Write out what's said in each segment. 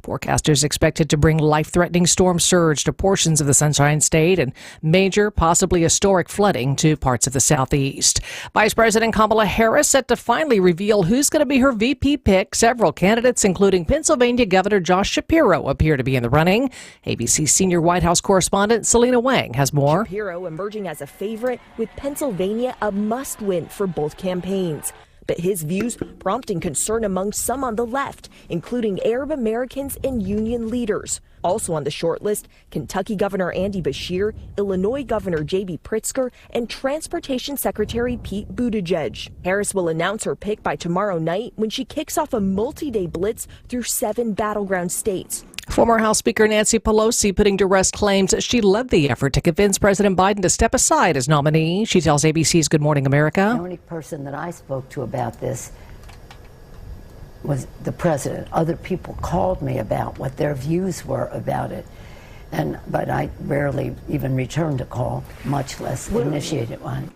Forecasters expected to bring life-threatening storm surge to portions of the Sunshine State and major, possibly historic flooding to parts of the southeast. Vice President Kamala Harris set to finally reveal who's going to be her VP pick. Several candidates, including Pennsylvania Governor Josh Shapiro, appear to be in the running. ABC senior White House correspondent Selena Wang has more. Shapiro emerging as a favorite, with Pennsylvania a must-win for both campaigns. But his views prompting concern among some on the left, including Arab Americans and union leaders. Also on the short list, Kentucky Governor Andy Beshear, Illinois Governor J.B. Pritzker, and Transportation Secretary Pete Buttigieg. Harris will announce her pick by tomorrow night when she kicks off a multi-day blitz through 7 battleground states. Former House Speaker Nancy Pelosi putting to rest claims she led the effort to convince President Biden to step aside as nominee. She tells ABC's Good Morning America. The only person that I spoke to about this was the president. Other people called me about what their views were about it. But I rarely even returned a call, much less initiated one.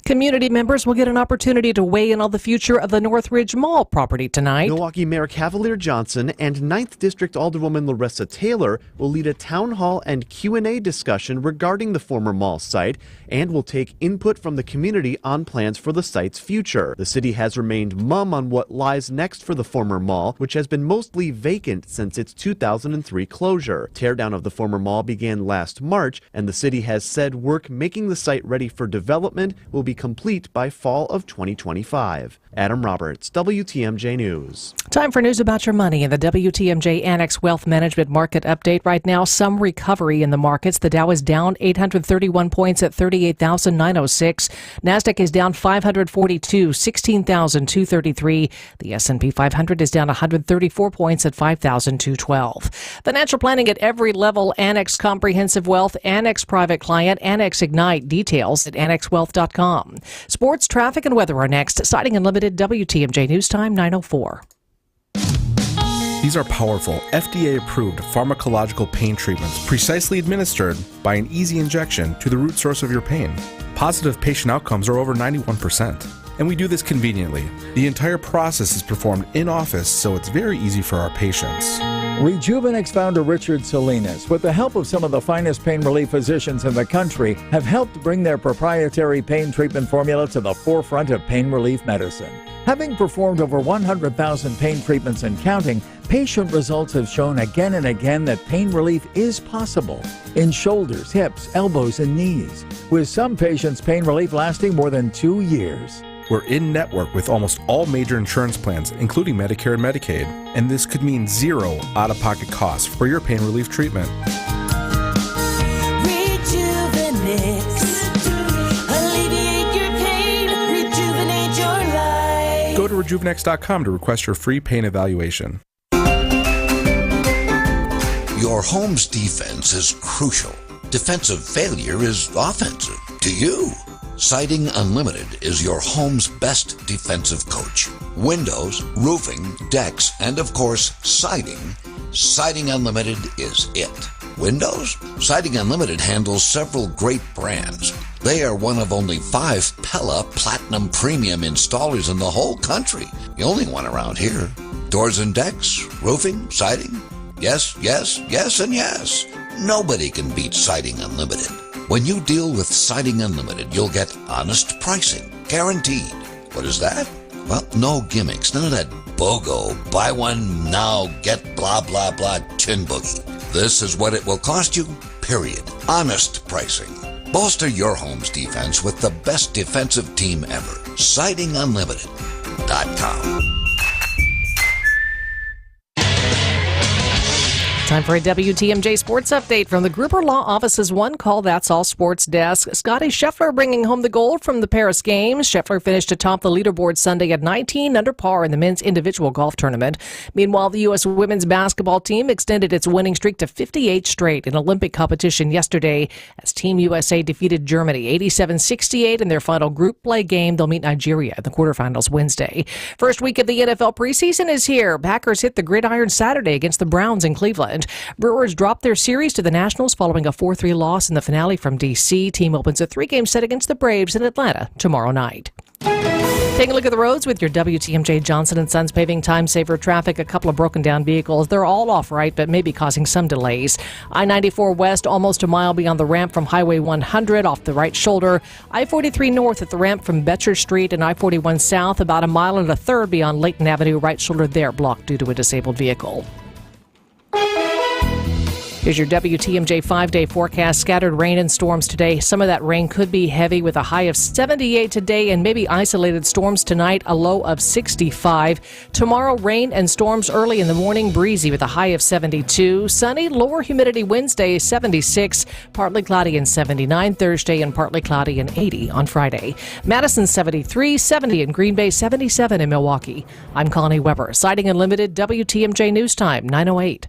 Community members will get an opportunity to weigh in on the future of the Northridge Mall property tonight. Milwaukee Mayor Cavalier Johnson and 9th District Alderwoman Larissa Taylor will lead a town hall and Q&A discussion regarding the former mall site and will take input from the community on plans for the site's future. The city has remained mum on what lies next for the former mall, which has been mostly vacant since its 2003 closure. Teardown of the former mall began last March, and the city has said work making the site ready for development will be complete by fall of 2025. Adam Roberts, WTMJ News. Time for news about your money in the WTMJ Annex Wealth Management Market Update. Right now, some recovery in the markets. The Dow is down 831 points at 38,906. NASDAQ is down 542, 16,233. The S&P 500 is down 134 points at 5,212. Financial planning at every level. Annex Comprehensive Wealth, Annex Private Client, Annex Ignite. Details at annexwealth.com. Sports, traffic, and weather are next. Siding Unlimited, WTMJ News Time 9:04. These are powerful, FDA-approved pharmacological pain treatments precisely administered by an easy injection to the root source of your pain. Positive patient outcomes are over 91%. And we do this conveniently. The entire process is performed in office, so it's very easy for our patients. Rejuvenix founder Richard Salinas, with the help of some of the finest pain relief physicians in the country, have helped bring their proprietary pain treatment formula to the forefront of pain relief medicine. Having performed over 100,000 pain treatments and counting, patient results have shown again and again that pain relief is possible in shoulders, hips, elbows, and knees, with some patients' pain relief lasting more than 2 years. We're in network with almost all major insurance plans, including Medicare and Medicaid, and this could mean zero out-of-pocket costs for your pain relief treatment. Alleviate your pain, rejuvenate your life. Go to rejuvenex.com to request your free pain evaluation. Your home's defense is crucial. Defensive failure is offensive to you. Siding Unlimited is your home's best defensive coach. Windows, roofing, decks, and of course, siding. Siding Unlimited is it. Windows? Siding Unlimited handles several great brands. They are one of only 5 Pella Platinum Premium installers in the whole country. The only one around here. Doors and decks, roofing, siding. Yes, yes, yes, and yes. Nobody can beat Siding Unlimited. When you deal with Siding Unlimited, you'll get honest pricing, guaranteed. What is that? Well, no gimmicks, none of that BOGO, buy one now, get blah, blah, blah, tin boogie. This is what it will cost you, period. Honest pricing. Bolster your home's defense with the best defensive team ever. SidingUnlimited.com. Time for a WTMJ Sports Update from the Gruber Law Office's One Call That's All Sports Desk. Scotty Scheffler bringing home the gold from the Paris Games. Scheffler finished atop the leaderboard Sunday at 19 under par in the men's individual golf tournament. Meanwhile, the U.S. women's basketball team extended its winning streak to 58 straight in Olympic competition yesterday as Team USA defeated Germany 87-68 in their final group play game. They'll meet Nigeria in the quarterfinals Wednesday. First week of the NFL preseason is here. Packers hit the gridiron Saturday against the Browns in Cleveland. Brewers dropped their series to the Nationals following a 4-3 loss in the finale from D.C. Team opens a 3-game set against the Braves in Atlanta tomorrow night. Take a look at the roads with your WTMJ Johnson & Sons paving time saver traffic. A couple of broken down vehicles. They're all off right, but maybe causing some delays. I-94 west, almost a mile beyond the ramp from Highway 100 off the right shoulder. I-43 north at the ramp from Betcher Street, and I-41 south about a mile and a third beyond Layton Avenue, right shoulder there blocked due to a disabled vehicle. Here's your WTMJ 5-day forecast. Scattered rain and storms today. Some of that rain could be heavy with a high of 78 today and maybe isolated storms tonight, a low of 65. Tomorrow, rain and storms early in the morning, breezy with a high of 72. Sunny, lower humidity Wednesday, 76. Partly cloudy and 79 Thursday, and partly cloudy and 80 on Friday. Madison 73, 70 in Green Bay, 77 in Milwaukee. I'm Connie Weber. Sighting Unlimited, WTMJ News Time, 9:08.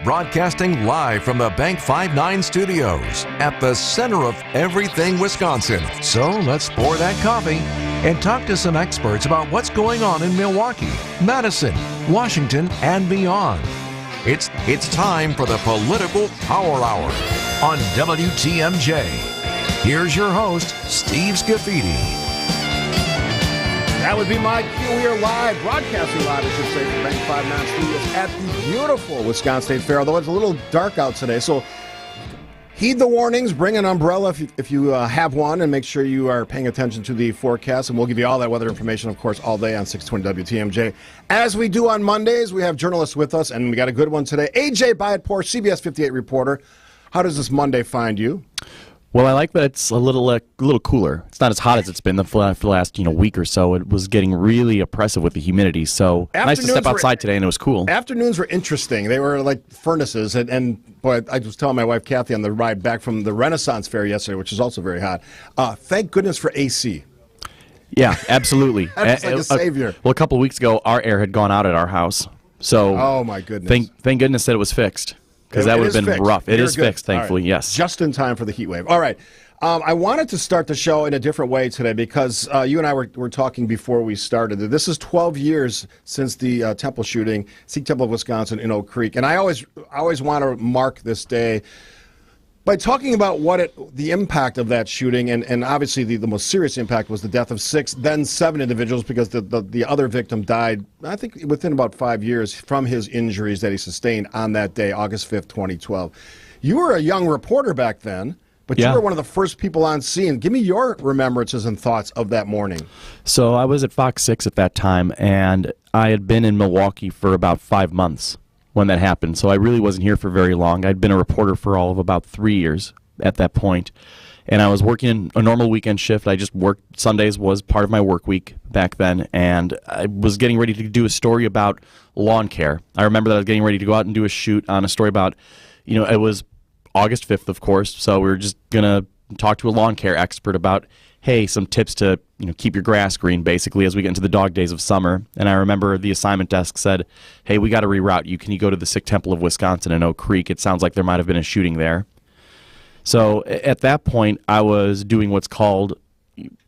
Broadcasting live from the Bank 5-9 studios at the center of everything Wisconsin. So let's pour that coffee and talk to some experts about what's going on in Milwaukee, Madison, Washington, and beyond. It's time for the Political Power Hour on WTMJ. Here's your host, Steve Scafidi. That would be my cue. We are live, broadcasting live, I should say, from Bank 5-9 Studios at the beautiful Wisconsin State Fair, although it's a little dark out today. So heed the warnings, bring an umbrella if you have one, and make sure you are paying attention to the forecast. And we'll give you all that weather information, of course, all day on 620 WTMJ. As we do on Mondays, we have journalists with us, and we got a good one today. AJ Byatt-Poor, CBS 58 reporter. How does this Monday find you? Well, I like that it's a little cooler. It's not as hot as it's been for the last week or so. It was getting really oppressive with the humidity. So nice to step outside today, and it was cool. Afternoons were interesting. They were like furnaces, and boy, I was telling my wife Kathy on the ride back from the Renaissance Fair yesterday, which is also very hot. Thank goodness for AC. Yeah, absolutely. That's like a savior. Well, a couple of weeks ago, our air had gone out at our house. So oh my goodness! Thank goodness that it was fixed. Because that would have been fixed. rough. It is good. fixed, thankfully, right. Yes. Just in time for the heat wave. All right. I wanted to start the show in a different way today because you and I were talking before we started. This is 12 years since the temple shooting, Sikh Temple of Wisconsin in Oak Creek. And I always want to mark this day by talking about the impact of that shooting, and obviously the most serious impact was the death of 6, then 7 individuals, because the other victim died, I think, within about 5 years from his injuries that he sustained on that day, August 5th, 2012. You were a young reporter back then, but you were one of the first people on scene. Give me your remembrances and thoughts of that morning. So I was at Fox 6 at that time, and I had been in Milwaukee for about 5 months when that happened. So I really wasn't here for very long. I'd been a reporter for all of about 3 years at that point. And I was working a normal weekend shift. I just worked, Sundays was part of my work week back then. And I was getting ready to do a story about lawn care. I remember that I was getting ready to go out and do a shoot on a story about, it was August 5th, of course. So we were just going to talk to a lawn care expert about, hey, some tips to keep your grass green, basically, as we get into the dog days of summer. And I remember the assignment desk said, hey, we got to reroute you. Can you go to the Sikh Temple of Wisconsin in Oak Creek? It sounds like there might have been a shooting there. So at that point, I was doing what's called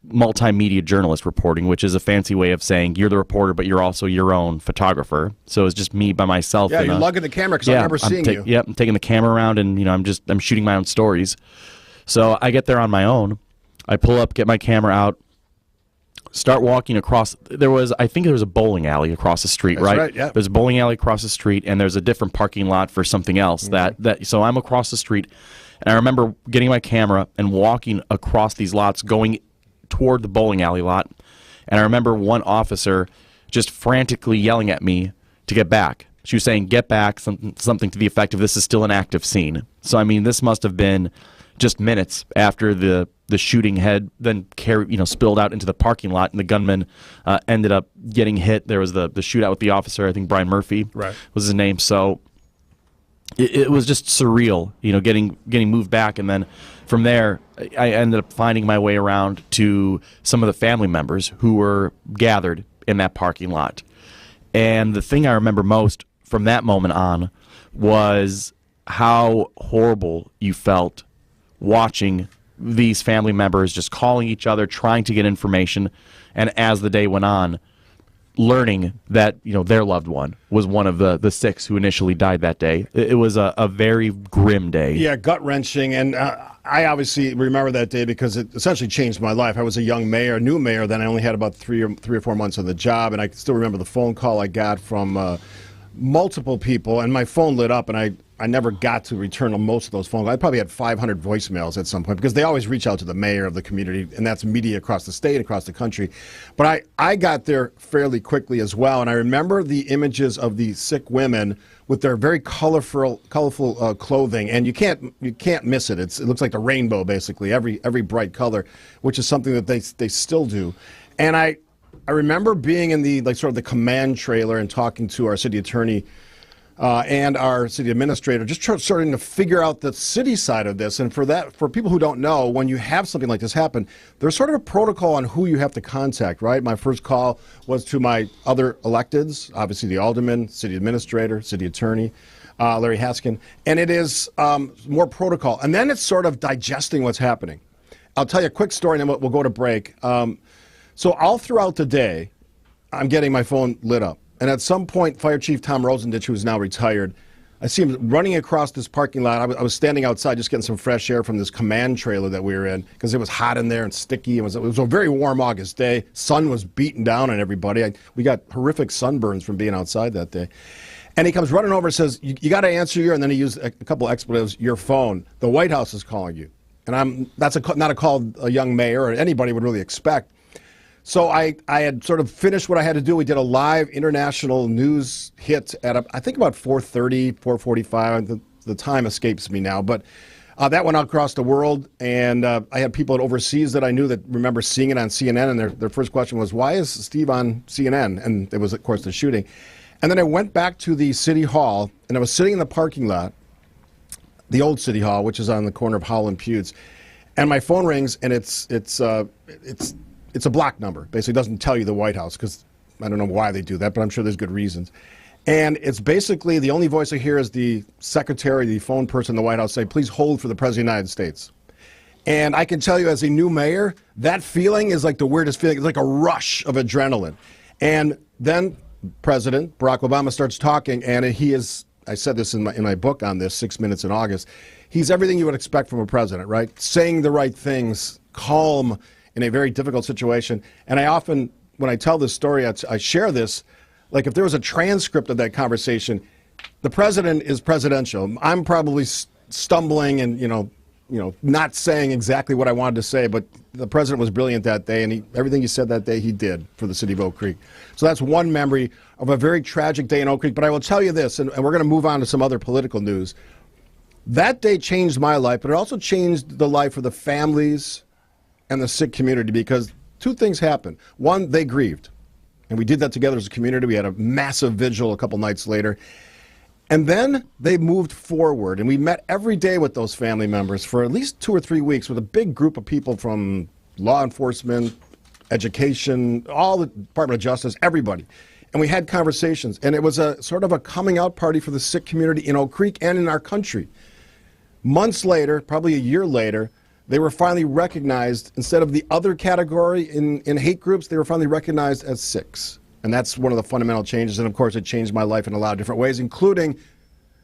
multimedia journalist reporting, which is a fancy way of saying you're the reporter, but you're also your own photographer. So it's just me by myself. Yeah, you're lugging the camera because I remember seeing you. Yep, I'm taking the camera around, and I'm shooting my own stories. So I get there on my own. I pull up, get my camera out, start walking across. I think there was a bowling alley across the street, That's right? Yeah. There's a bowling alley across the street, and there's a different parking lot for something else. Mm-hmm. So I'm across the street, and I remember getting my camera and walking across these lots, going toward the bowling alley lot. And I remember one officer just frantically yelling at me to get back. She was saying, get back, something to the effect of, this is still an active scene. So, I mean, this must have been just minutes after the shooting had then spilled out into the parking lot, and the gunman ended up getting hit. There was the shootout with the officer, I think Brian Murphy was his name. So it was just surreal, getting moved back. And then from there, I ended up finding my way around to some of the family members who were gathered in that parking lot. And the thing I remember most from that moment on was how horrible you felt watching these family members just calling each other, trying to get information. And as the day went on, learning that their loved one was one of the 6 who initially died that day. It was a very grim day. Yeah, gut-wrenching, and I obviously remember that day because it essentially changed my life. I was a young mayor, new mayor, then I only had about 3 or 4 months on the job, and I still remember the phone call I got from multiple people, and my phone lit up, and I never got to return most of those phone calls. I probably had 500 voicemails at some point because they always reach out to the mayor of the community, and that's media across the state, across the country. But I got there fairly quickly as well, and I remember the images of the sick women with their very colorful clothing, and you can't miss it. It looks like the rainbow, basically, every bright color, which is something that they still do. And I remember being in the sort of the command trailer and talking to our city attorney and our city administrator, just starting to figure out the city side of this. And for people who don't know, when you have something like this happen, there's sort of a protocol on who you have to contact, right? My first call was to my other electeds, obviously the alderman, city administrator, city attorney, Larry Haskin, and it is more protocol. And then it's sort of digesting what's happening. I'll tell you a quick story, and then we'll go to break. So all throughout the day, I'm getting my phone lit up. And at some point, Fire Chief Tom Rosendich, who is now retired, I see him running across this parking lot. I was standing outside just getting some fresh air from this command trailer that we were in because it was hot in there and sticky. It was a very warm August day. Sun was beating down on everybody. We got horrific sunburns from being outside that day. And he comes running over and says, you got to answer and then he used a couple expletives, your phone. The White House is calling you. And that's not a call a young mayor or anybody would really expect. So I had sort of finished what I had to do. We did a live international news hit at, I think, about 4:30, 4:45. The time escapes me now. But that went out across the world. And I had people overseas that I knew that remember seeing it on CNN. And their first question was, why is Steve on CNN? And it was, of course, the shooting. And then I went back to the city hall, and I was sitting in the parking lot, the old city hall, which is on the corner of Howell and Pewds. And my phone rings, and it's a block number. Basically, it doesn't tell you the White House because I don't know why they do that, but I'm sure there's good reasons. And it's basically the only voice I hear is the secretary, the phone person in the White House say, please hold for the President of the United States. And I can tell you as a new mayor, that feeling is like the weirdest feeling. It's like a rush of adrenaline. And then President Barack Obama starts talking, and he is, I said this in my book on this, 6 Minutes in August, he's everything you would expect from a president, right? Saying the right things, calm, in a very difficult situation. And I often, when I tell this story, I share this, like if there was a transcript of that conversation, the president is presidential. I'm probably stumbling and, not saying exactly what I wanted to say, but the president was brilliant that day, and everything he said that day, he did for the city of Oak Creek. So that's one memory of a very tragic day in Oak Creek. But I will tell you this, and we're going to move on to some other political news. That day changed my life, but it also changed the life of the families and the sick community, because two things happened. One, they grieved. And we did that together as a community. We had a massive vigil a couple nights later. And then they moved forward. And we met every day with those family members for at least 2 or 3 weeks with a big group of people from law enforcement, education, all the Department of Justice, everybody. And we had conversations. And it was a sort of a coming out party for the sick community in Oak Creek and in our country. Months later, probably a year later, they were finally recognized, instead of the other category in hate groups, they were finally recognized as six. And that's one of the fundamental changes. And of course, it changed my life in a lot of different ways, including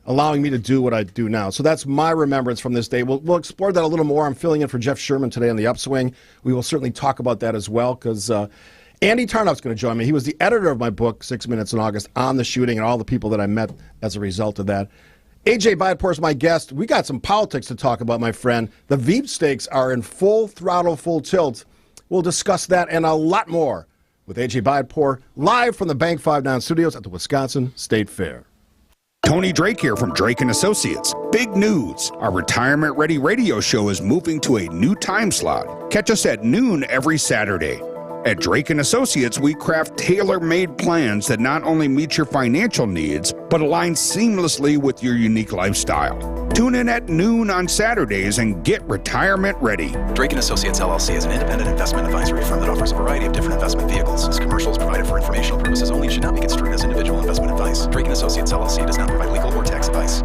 allowing me to do what I do now. So that's my remembrance from this day. We'll explore that a little more. I'm filling in for Jeff Sherman today on the Upswing. We will certainly talk about that as well, because Andy Tarnoff's going to join me. He was the editor of my book, 6 Minutes in August, on the shooting and all the people that I met as a result of that. A.J. Bidepor is my guest. We got some politics to talk about, my friend. The Veep stakes are in full throttle, full tilt. We'll discuss that and a lot more with A.J. Bidepor, live from the Bank 5 studios at the Wisconsin State Fair. Tony Drake here from Drake & Associates. Big news. Our Retirement Ready radio show is moving to a new time slot. Catch us at noon every Saturday. At Drake & Associates, we craft tailor-made plans that not only meet your financial needs, but align seamlessly with your unique lifestyle. Tune in at noon on Saturdays and get retirement ready. Drake & Associates, LLC is an independent investment advisory firm that offers a variety of different investment vehicles. This commercial is provided for informational purposes only and should not be construed as individual investment advice. Drake & Associates, LLC does not provide legal or tax advice.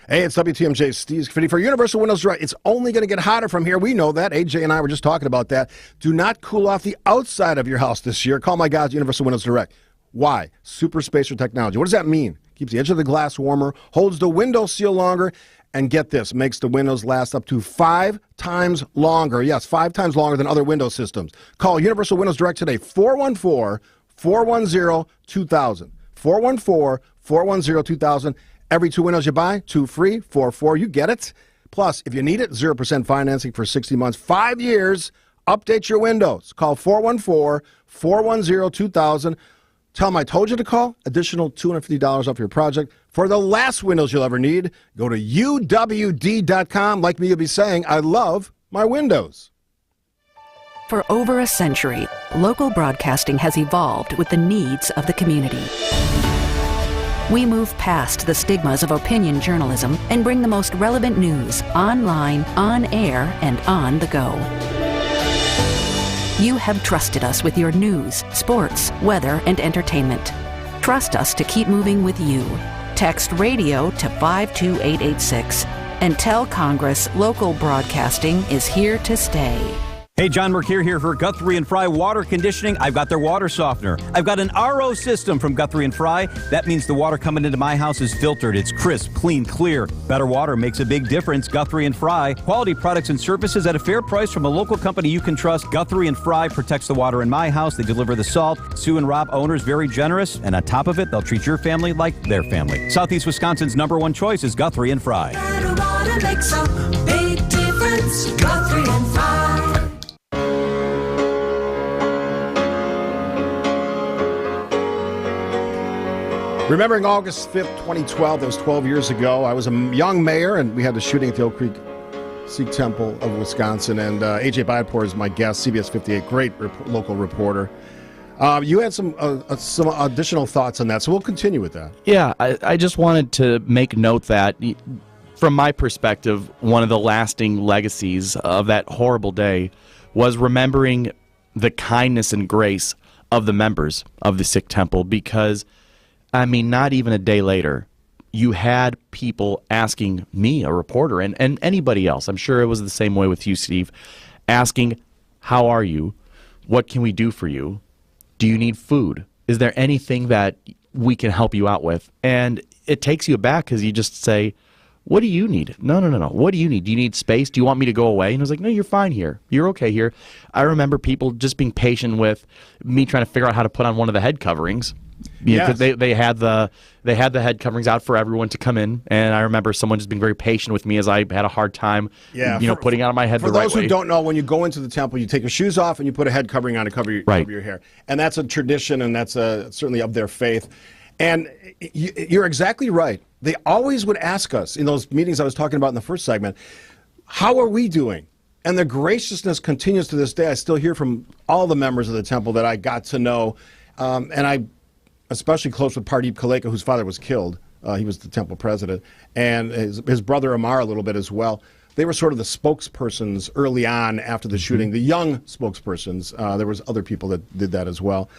Hey, it's WTMJ Steve Scaffidi for Universal Windows Direct. It's only going to get hotter from here. We know that. AJ and I were just talking about that. Do not cool off the outside of your house this year. Call my guys, Universal Windows Direct. Why? Super spacer technology. What does that mean? Keeps the edge of the glass warmer, holds the window seal longer, and get this, makes the windows last up to 5 times longer. Yes, 5 times longer than other window systems. Call Universal Windows Direct today, 414-410-2000. 414-410-2000. Every 2 windows you buy, 2 free, 4. You get it. Plus, if you need it, 0% financing for 60 months, 5 years. Update your windows. Call 414-410-2000. Tell them I told you to call. Additional $250 off your project. For the last windows you'll ever need, go to uwd.com. Like me, you'll be saying, I love my windows. For over a century, local broadcasting has evolved with the needs of the community. We move past the stigmas of opinion journalism and bring the most relevant news online, on air, and on the go. You have trusted us with your news, sports, weather, and entertainment. Trust us to keep moving with you. Text radio to 52886 and tell Congress local broadcasting is here to stay. Hey, John Mercure here for Guthrie & Fry Water Conditioning. I've got their water softener. I've got an RO system from Guthrie & Fry. That means the water coming into my house is filtered. It's crisp, clean, clear. Better water makes a big difference. Guthrie & Fry. Quality products and services at a fair price from a local company you can trust. Guthrie & Fry protects the water in my house. They deliver the salt. Sue and Rob, owners, very generous. And on top of it, they'll treat your family like their family. Southeast Wisconsin's #1 choice is Guthrie & Fry. Better water makes a big difference. Guthrie & Fry. Remembering August 5th, 2012, that was 12 years ago. I was a young mayor, and we had the shooting at the Oak Creek Sikh Temple of Wisconsin. And AJ Bayapur is my guest, CBS 58, great local reporter. You had some additional thoughts on that, so we'll continue with that. Yeah, I just wanted to make note that, from my perspective, one of the lasting legacies of that horrible day was remembering the kindness and grace of the members of the Sikh Temple, because I mean, not even a day later, you had people asking me, a reporter, and anybody else, I'm sure it was the same way with you, Steve, asking, how are you? What can we do for you? Do you need food? Is there anything that we can help you out with? And it takes you aback because you just say, what do you need? No. What do you need? Do you need space? Do you want me to go away? And I was like, no, you're fine here. You're okay here. I remember people just being patient with me trying to figure out how to put on one of the head coverings. Yeah, because they had the head coverings out for everyone to come in, and I remember someone just being very patient with me as I had a hard time, putting it on my head the right way. For those who don't know, when you go into the temple, you take your shoes off and you put a head covering on to cover your hair, and that's a tradition, and that's certainly of their faith. And you're exactly right. They always would ask us in those meetings I was talking about in the first segment, how are we doing? And the graciousness continues to this day. I still hear from all the members of the temple that I got to know, and I. Especially close with Pardeep Kaleka, whose father was killed. He was the temple president. And his brother Amar a little bit as well. They were sort of the spokespersons early on after the shooting, the young spokespersons. There was other people that did that as well.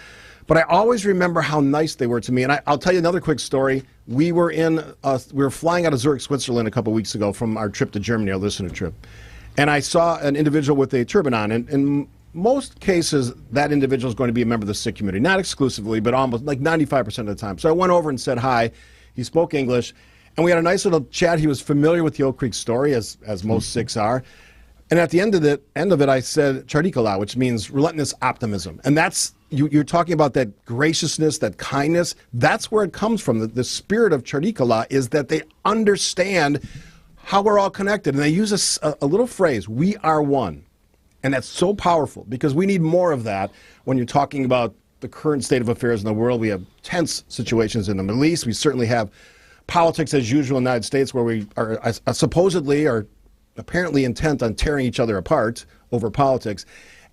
But I always remember how nice they were to me. And I'll tell you another quick story. We were flying out of Zurich, Switzerland a couple weeks ago from our trip to Germany, our listener trip. And I saw an individual with a turban on. And most cases, that individual is going to be a member of the Sikh community. Not exclusively, but almost like 95% of the time. So I went over and said hi. He spoke English, and we had a nice little chat. He was familiar with the Oak Creek story, as most Sikhs are. And at the end of it, I said Chardikala, which means relentless optimism. And that's, you're talking about that graciousness, that kindness. That's where it comes from. The spirit of Chardikala is that they understand how we're all connected. And they use a little phrase, we are one. And that's so powerful because we need more of that when you're talking about the current state of affairs in the world. We have tense situations in the Middle East. We certainly have politics as usual in the United States where we are supposedly or apparently intent on tearing each other apart over politics.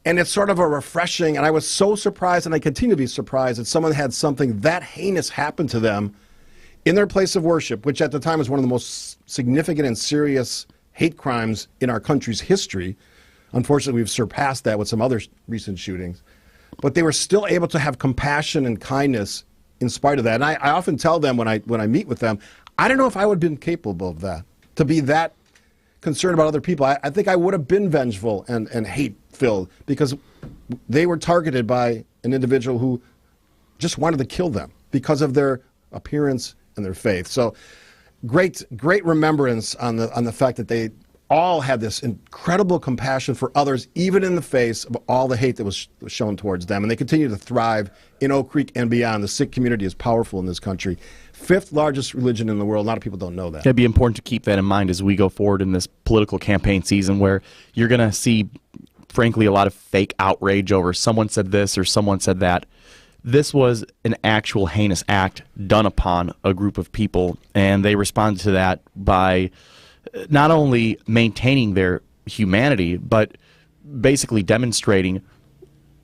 And it's sort of a refreshing, and I was so surprised, and I continue to be surprised, that someone had something that heinous happen to them in their place of worship, which at the time was one of the most significant and serious hate crimes in our country's history. Unfortunately, we've surpassed that with some other recent shootings. But they were still able to have compassion and kindness in spite of that. And I often tell them when I meet with them, I don't know if I would have been capable of that, to be that concerned about other people. I think I would have been vengeful and hate-filled because they were targeted by an individual who just wanted to kill them because of their appearance and their faith. So great remembrance on the fact that they all had this incredible compassion for others, even in the face of all the hate that was shown towards them. And they continue to thrive in Oak Creek and beyond. The Sikh community is powerful in this country. 5th largest religion in the world. A lot of people don't know that. It'd be important to keep that in mind as we go forward in this political campaign season, where you're going to see, frankly, a lot of fake outrage over someone said this or someone said that. This was an actual heinous act done upon a group of people, and they responded to that by not only maintaining their humanity, but basically demonstrating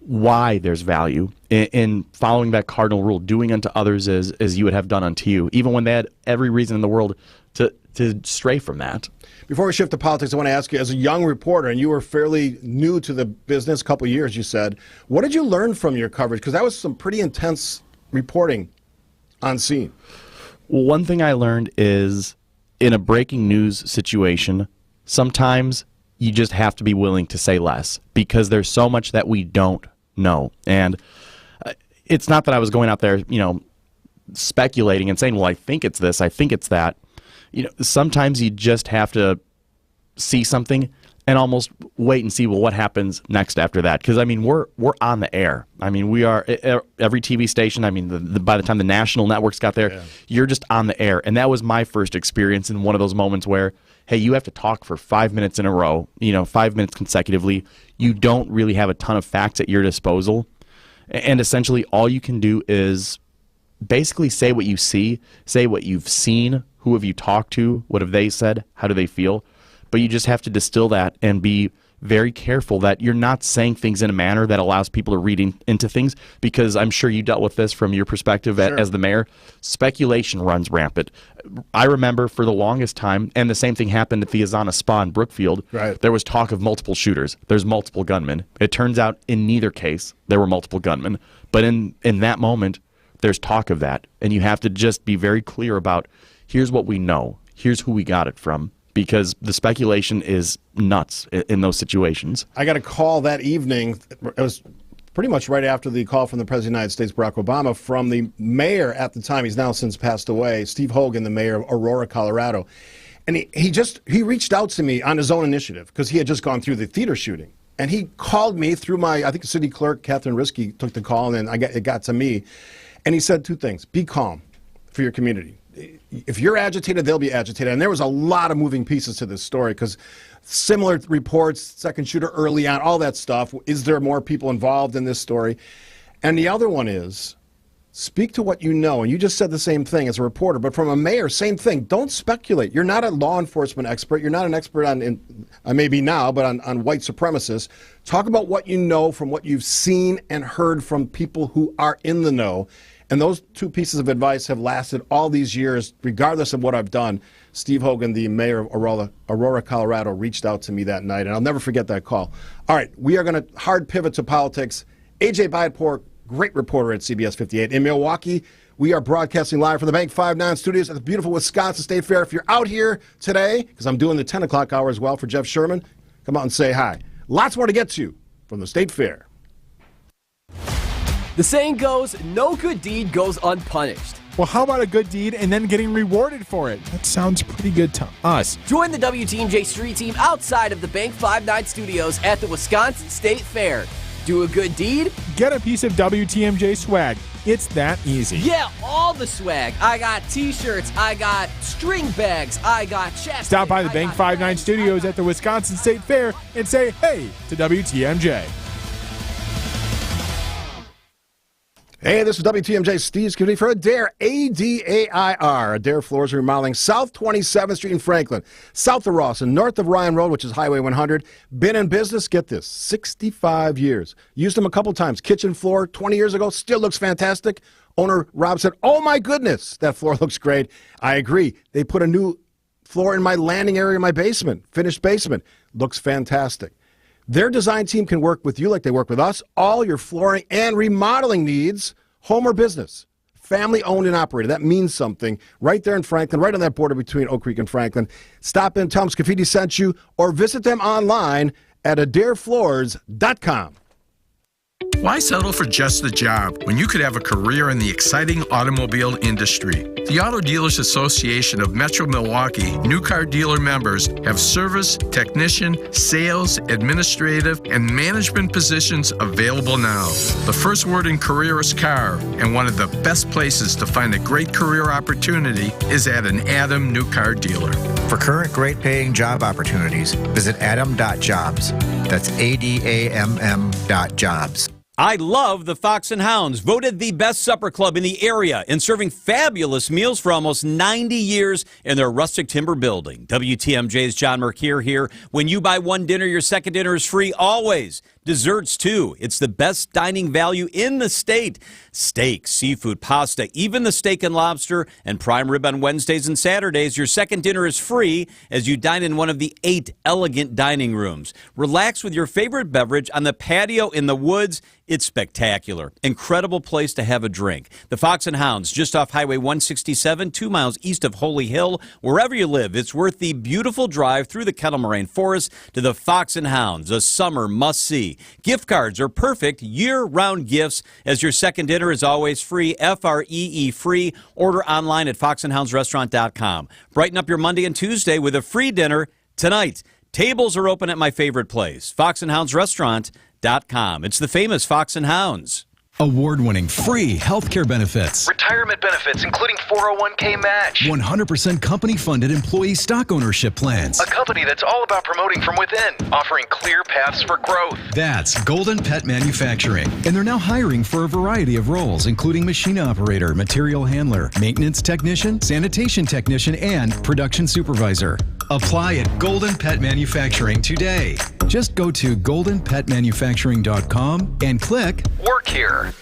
why there's value in following that cardinal rule, doing unto others as you would have done unto you, even when they had every reason in the world to stray from that. Before we shift to politics, I want to ask you, as a young reporter, and you were fairly new to the business, a couple of years, you said, what did you learn from your coverage? Because that was some pretty intense reporting on scene. Well, one thing I learned is, in a breaking news situation, sometimes you just have to be willing to say less because there's so much that we don't know. And it's not that I was going out there, speculating and saying, well, I think it's this, I think it's that. Sometimes you just have to see something and almost wait and see, well, what happens next after that? Because, we're on the air. We are, every TV station, by the time the national networks got there, you're just on the air. And that was my first experience in one of those moments where, hey, you have to talk for 5 minutes in a row, 5 minutes consecutively. You don't really have a ton of facts at your disposal. And essentially all you can do is basically say what you see, say what you've seen, who have you talked to, what have they said, how do they feel. But you just have to distill that and be very careful that you're not saying things in a manner that allows people to read into things, because I'm sure you dealt with this from your perspective as the mayor. Speculation runs rampant. I remember for the longest time, and the same thing happened at the Azana Spa in Brookfield, there was talk of multiple shooters. There's multiple gunmen. It turns out in neither case there were multiple gunmen. But in that moment, there's talk of that. And you have to just be very clear about, here's what we know. Here's who we got it from. Because the speculation is nuts in those situations. I got a call that evening. It was pretty much right after the call from the President of the United States, Barack Obama, from the mayor at the time. He's now since passed away, Steve Hogan, the mayor of Aurora, Colorado. And he reached out to me on his own initiative because he had just gone through the theater shooting. And he called me through I think the city clerk, Catherine Risky, took the call, and then it got to me. And he said two things. Be calm for your community. If you're agitated, they'll be agitated. And there was a lot of moving pieces to this story because similar reports, second shooter early on, all that stuff. Is there more people involved in this story? And the other one is, speak to what you know. And you just said the same thing as a reporter, but from a mayor, same thing. Don't speculate. You're not a law enforcement expert. You're not an expert on maybe now, but on white supremacists. Talk about what you know from what you've seen and heard from people who are in the know. And those two pieces of advice have lasted all these years, regardless of what I've done. Steve Hogan, the mayor of Aurora, Colorado, reached out to me that night, and I'll never forget that call. All right, we are going to hard pivot to politics. AJ Bayatpour, great reporter at CBS 58. In Milwaukee, we are broadcasting live from the Bank 5-9 studios at the beautiful Wisconsin State Fair. If you're out here today, because I'm doing the 10 o'clock hour as well for Jeff Sherman, come out and say hi. Lots more to get to from the State Fair. The saying goes, no good deed goes unpunished. Well, how about a good deed and then getting rewarded for it? That sounds pretty good to us. Join the WTMJ Street Team outside of the Bank 5-9 studios at the Wisconsin State Fair. Do a good deed, get a piece of WTMJ swag. It's that easy. Yeah, all the swag. I got t-shirts, I got string bags, I got chest. Stop by the Bank 5-9 studios at the Wisconsin State Fair and say hey to WTMJ. Hey, this is WTMJ Steve's Community for Adair, A-D-A-I-R. Adair Floors and Remodeling, South 27th Street in Franklin, south of Ross and north of Ryan Road, which is Highway 100. Been in business, get this, 65 years. Used them a couple times. Kitchen floor 20 years ago, still looks fantastic. Owner Rob said, oh my goodness, that floor looks great. I agree. They put a new floor in my landing area in my basement, finished basement. Looks fantastic. Their design team can work with you like they work with us. All your flooring and remodeling needs, home or business. family owned and operated. That means something. Right there in Franklin, right on that border between Oak Creek and Franklin. Stop in, tell them Scafidi sent you, or visit them online at AdairFloors.com. Why settle for just the job when you could have a career in the exciting automobile industry? The Auto Dealers Association of Metro Milwaukee new car dealer members have service, technician, sales, administrative, and management positions available now. The first word in career is car, and one of the best places to find a great career opportunity is at an Adam new car dealer. For current great paying job opportunities, visit adam.jobs. That's ADAMM.jobs. I love the Fox and Hounds, voted the best supper club in the area and serving fabulous meals for almost 90 years in their rustic timber building. WTMJ's John Mercure here. When you buy one dinner, your second dinner is free always. Desserts, too. It's the best dining value in the state. Steak, seafood, pasta, even the steak and lobster, and prime rib on Wednesdays and Saturdays. Your second dinner is free as you dine in one of the 8 elegant dining rooms. Relax with your favorite beverage on the patio in the woods. It's spectacular. Incredible place to have a drink. The Fox and Hounds, just off Highway 167, 2 miles east of Holy Hill. Wherever you live, it's worth the beautiful drive through the Kettle Moraine Forest to the Fox and Hounds, a summer must-see. Gift cards are perfect year-round gifts, as your second dinner is always free, FREE free. Order online at foxandhoundsrestaurant.com. Brighten up your Monday and Tuesday with a free dinner tonight. Tables are open at my favorite place, foxandhoundsrestaurant.com. It's the famous Fox and Hounds. Award-winning free healthcare benefits. Retirement benefits, including 401k match. 100% company-funded employee stock ownership plans. A company that's all about promoting from within, offering clear paths for growth. That's Golden Pet Manufacturing. And they're now hiring for a variety of roles, including machine operator, material handler, maintenance technician, sanitation technician, and production supervisor. Apply at Golden Pet Manufacturing today. Just go to goldenpetmanufacturing.com and click Work Here.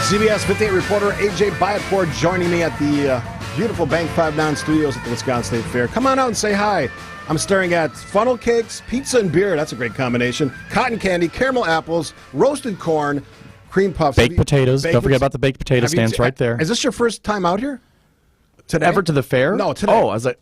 CBS 58 reporter AJ Byatpour joining me at the beautiful Bank 59 studios at the Wisconsin State Fair. Come on out and say hi. I'm staring at funnel cakes, pizza and beer. That's a great combination. Cotton candy, caramel apples, roasted corn, cream puffs. Baked potatoes. Don't forget about the baked potato stands right there. Is this your first time out here? Today? Ever to the fair? No, today. Oh, I was like,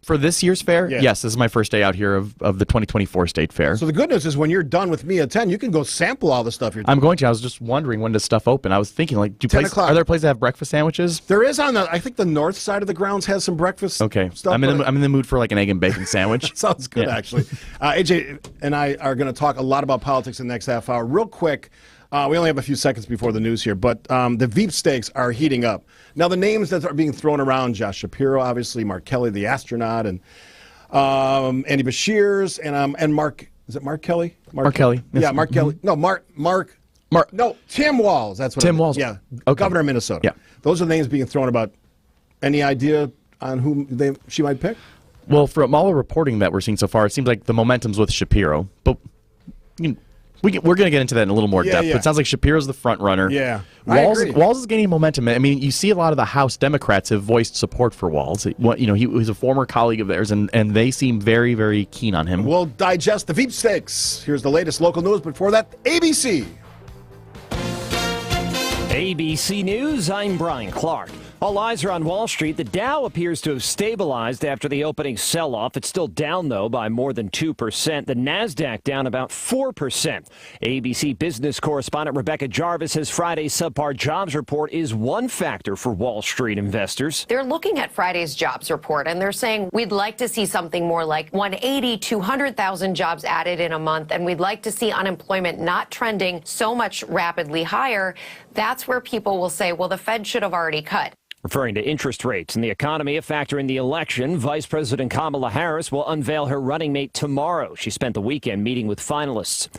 for this year's fair? Yeah. Yes, this is my first day out here of the 2024 State Fair. So the good news is when you're done with me at 10, you can go sample all the stuff you're doing. I'm going to. I was just wondering when does stuff open. I was thinking, like, are there places that have breakfast sandwiches? There is on I think the north side of the grounds has some breakfast stuff. I'm in the mood for like an egg and bacon sandwich. Sounds good, actually. AJ and I are going to talk a lot about politics in the next half hour. Real quick, we only have a few seconds before the news here, but the Veep stakes are heating up. Now, the names that are being thrown around, Josh Shapiro, obviously, Mark Kelly, the astronaut, and Andy Beshears, and Mark, is it Mark Kelly? Mark Kelly. Yeah, Yes. Mark Kelly. No, Mark. No, Tim Walz. That's what Tim Walz. Yeah, Okay. governor of Minnesota. Yeah. Those are the names being thrown about. Any idea on whom she might pick? Well, from all the reporting that we're seeing so far, it seems like the momentum's with Shapiro. But we're going to get into that in a little more depth. Yeah. But it sounds like Shapiro's the front runner. Yeah, I agree. Walz is gaining momentum. I mean, you see a lot of the House Democrats have voiced support for Walz. He was a former colleague of theirs, and they seem very, very keen on him. We'll digest the Veep stakes. Here's the latest local news. Before that, ABC. ABC News, I'm Brian Clark. All eyes are on Wall Street. The Dow appears to have stabilized after the opening sell-off. It's still down, though, by more than 2%. The NASDAQ down about 4%. ABC business correspondent Rebecca Jarvis says Friday's subpar jobs report is one factor for Wall Street investors. They're looking at Friday's jobs report, and they're saying we'd like to see something more like 180, 200,000 jobs added in a month, and we'd like to see unemployment not trending so much rapidly higher. That's where people will say, well, the Fed should have already cut. Referring to interest rates and the economy, a factor in the election, Vice President Kamala Harris will unveil her running mate tomorrow. She spent the weekend meeting with finalists.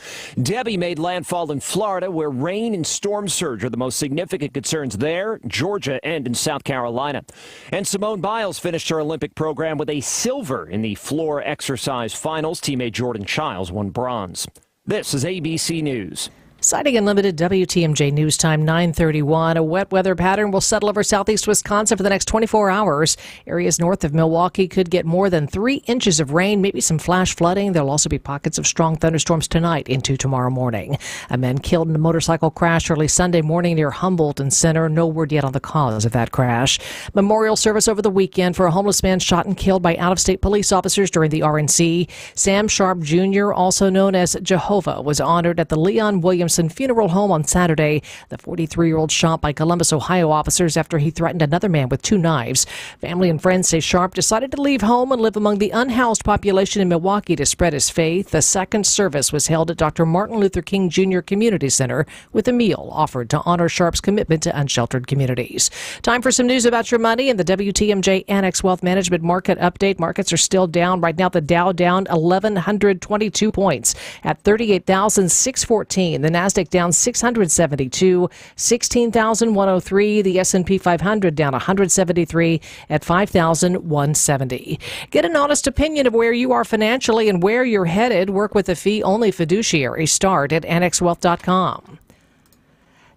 Debbie made landfall in Florida, where rain and storm surge are the most significant concerns there, Georgia, and in South Carolina. And Simone Biles finished her Olympic program with a silver in the floor exercise finals. Teammate Jordan Childs won bronze. This is ABC News. Citing Unlimited WTMJ News Time 9:31. A wet weather pattern will settle over southeast Wisconsin for the next 24 hours. Areas north of Milwaukee could get more than 3 inches of rain, maybe some flash flooding. There'll also be pockets of strong thunderstorms tonight into tomorrow morning. A man killed in a motorcycle crash early Sunday morning near Humboldt and Center. No word yet on the cause of that crash. Memorial service over the weekend for a homeless man shot and killed by out-of-state police officers during the RNC. Sam Sharp Jr., also known as Jehovah, was honored at the Leon Williamson Funeral Home on Saturday. The 43-year-old shot by Columbus, Ohio officers after he threatened another man with 2 knives. Family and friends say Sharp decided to leave home and live among the unhoused population in Milwaukee to spread his faith. The second service was held at Dr. Martin Luther King Jr. Community Center with a meal offered to honor Sharp's commitment to unsheltered communities. Time for some news about your money and the WTMJ Annex Wealth Management Market Update. Markets are still down. Right now, the Dow down 1,122 points at 38,614. The Nasdaq down 672, 16,103. The S&P 500 down 173 at 5,170. Get an honest opinion of where you are financially and where you're headed. Work with a fee-only fiduciary. Start at annexwealth.com.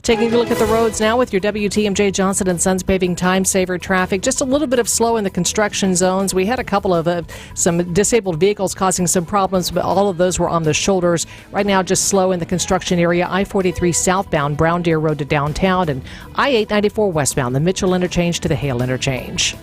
Taking a look at the roads now with your WTMJ Johnson & Sons paving time saver traffic. Just a little bit of slow in the construction zones. We had a couple of some disabled vehicles causing some problems, but all of those were on the shoulders. Right now, just slow in the construction area. I-43 southbound, Brown Deer Road to downtown, and I-894 westbound, the Mitchell Interchange to the Hale Interchange.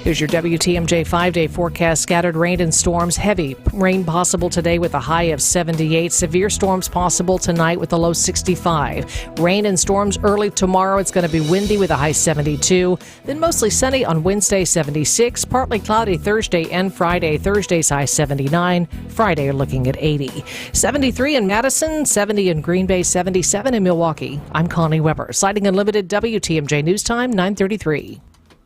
Here's your WTMJ 5-day forecast. Scattered rain and storms. Heavy rain possible today with a high of 78. Severe storms possible tonight with a low 65. Rain and storms early tomorrow. It's going to be windy with a high 72. Then mostly sunny on Wednesday, 76. Partly cloudy Thursday and Friday. Thursday's high 79. Friday looking at 80. 73 in Madison, 70 in Green Bay, 77 in Milwaukee. I'm Connie Weber. Citing Unlimited WTMJ News Time 9:33.